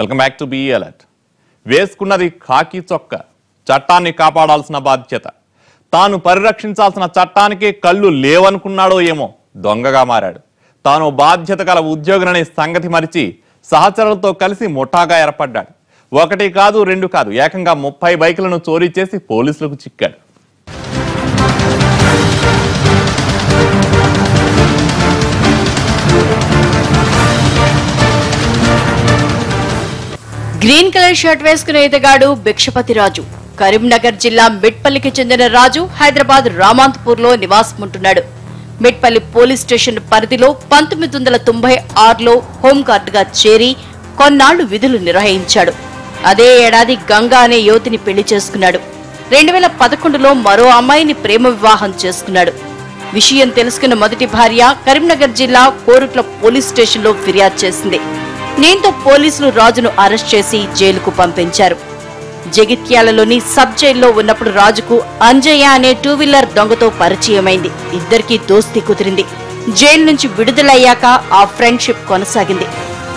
Welcome back to BE alert. వేసుకున్నది ఖాకీ చొక్కా, చట్టాన్ని కాపాడాల్సిన బాధ్యత. తాను పరిరక్షించాల్సిన చట్టానికే కళ్ళు లేవనుకున్నాడో ఏమో దొంగగా మారాడు. తాను బాధ్యత గల ఉద్యోగులనే సంగతి మరిచి సహచరులతో కలిసి ముఠాగా ఏర్పడ్డాడు. ఒకటి కాదు రెండు కాదు, ఏకంగా 30 బైకులను చోరీ చేసి పోలీసులకు చిక్కాడు. గ్రీన్ కలర్ షర్ట్ వేసుకున్న ఇతగాడు భిక్షపతి రాజు. కరీంనగర్ జిల్లా మిట్పల్లికి చెందిన రాజు హైదరాబాద్ రామాంతపూర్ లో నివాసముంటున్నాడు. మిట్పల్లి పోలీస్ స్టేషన్ పరిధిలో 1996లో హోంగార్డుగా చేరి కొన్నాళ్లు విధులు నిర్వహించాడు. అదే ఏడాది గంగా అనే యువతిని పెళ్లి చేసుకున్నాడు. 2011లో మరో అమ్మాయిని ప్రేమ వివాహం చేసుకున్నాడు. విషయం తెలుసుకున్న మొదటి భార్య కరీంనగర్ జిల్లా కోరుట్ల పోలీస్ స్టేషన్ లో ఫిర్యాదు చేసింది. దీంతో పోలీసులు రాజును అరెస్ట్ చేసి జైలుకు పంపించారు. జగిత్యాలలోని సబ్ జైల్లో ఉన్నప్పుడు రాజుకు అంజయ్య అనే 2 వీలర్ దొంగతో పరిచయమైంది. ఇద్దరికీ దోస్తీ కుదిరింది. జైలు నుంచి విడుదలయ్యాక ఆ ఫ్రెండ్షిప్ కొనసాగింది.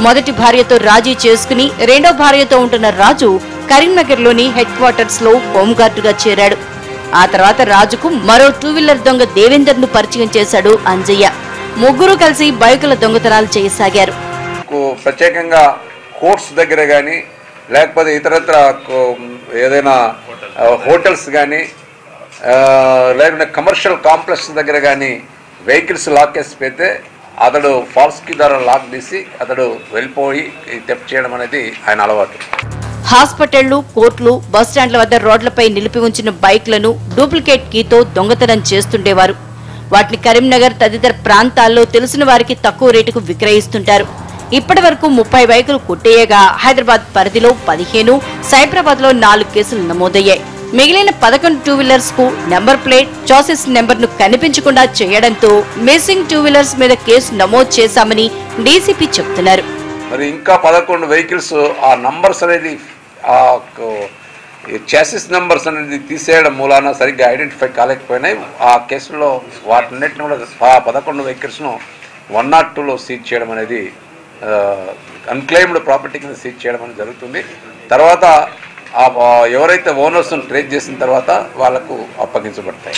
మొదటి భార్యతో రాజీ చేసుకుని రెండో భార్యతో ఉంటున్న రాజు కరీంనగర్ లోని హెడ్ క్వార్టర్స్ లో హోంగార్డుగా చేరాడు. ఆ తర్వాత రాజుకు మరో 2 వీలర్ దొంగ దేవేందర్ ను పరిచయం చేశాడు అంజయ్య. ముగ్గురు కలిసి బైకుల దొంగతనాలు చేయసాగారు. ప్రత్యేకంగా కోర్ట్స్ దగ్గర కానీ లేకపోతే ఇతరత్ర ఏదైనా హోటల్స్ కానీ లేకుంటే కమర్షియల్ కాంప్లెక్స్ దగ్గర కానీ వెహికల్స్ లాక్ చేసి పెడితే అతడు ఫాల్స్ కీ ద్వారా లాక్ తీసి అతడు వెళ్ళిపోయి థెఫ్ట్ చేయడం అనేది ఆయన అలవాటు. హాస్పిటళ్లు, కోర్టులు, బస్టాండ్ల వద్ద రోడ్లపై నిలిపి ఉంచిన బైక్లను డూప్లికేట్ కీతో దొంగతనం చేస్తుండేవారు. వాటిని కరీంనగర్ తదితర ప్రాంతాల్లో తెలిసిన వారికి తక్కువ రేటుకు విక్రయిస్తుంటారు. ఇప్పటి వరకు 30 బైకులు కొట్టేయగా హైదరాబాద్ పరిధిలో 15, సైబరాబాద్ లో 4 కేసులు నమోదయ్యాయి. మిగిలిన 11 2 వీలర్స్ కు నెంబర్ ప్లేట్, చాసిస్ నెంబర్ ను కనిపించకుండా చేయడంతో మిస్సింగ్ 2 వీలర్స్ మీద కేసు నమోదు చేశామని డీసీపీ చెబుతున్నారు. మరి ఇంకా 11 వెహికల్స్ ఆ నంబర్స్ అనేది చాసిస్ నెంబర్స్ అనేది తీసేయడం మూలాన సరిగ్గా ఐడెంటిఫై కాలేకపోయినాయి. ఆ కేసులో వాటిన్నిటిని కూడా 11 వెహికల్స్ను 102లో సీజ్ చేయడం అనేది అన్క్లెయిమ్డ్ ప్రాపర్టీ కింద సీజ్ చేయడం అనేది జరుగుతుంది. తర్వాత ఎవరైతే ఓనర్స్ ట్రేస్ చేసిన తర్వాత వాళ్లకు అప్పగించబడతాయి.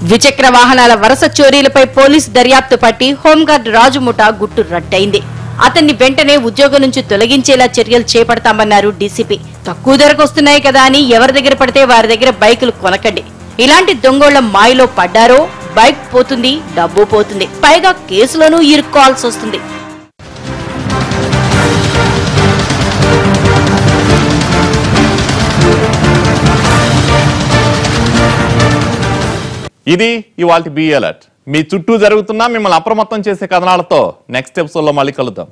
ద్విచక్ర వాహనాల వరుస చోరీలపై పోలీసు దర్యాప్తు పట్టి హోంగార్డు రాజు ముఠా గుట్టు రట్టయింది. అతన్ని వెంటనే ఉద్యోగం నుంచి తొలగించేలా చర్యలు చేపడతామన్నారు డీసీపీ. తక్కువ ధరకు వస్తున్నాయి కదా అని ఎవరి దగ్గర పడితే వారి దగ్గర బైకులు కొనకండి. ఇలాంటి దొంగోళ్ల మాయలో పడ్డారో బైక్ పోతుంది, డబ్బు పోతుంది, పైగా కేసులోనూ ఇరుక్కోవాల్సి వస్తుంది. ఇది ఇవాల్టి BE అలర్ట్. మీ చుట్టూ జరుగుతున్నా మిమ్మల్ని అప్రమత్తం చేసే కథనాలతో నెక్స్ట్ ఎపిసోడ్ లో మళ్ళీ కలుద్దాం.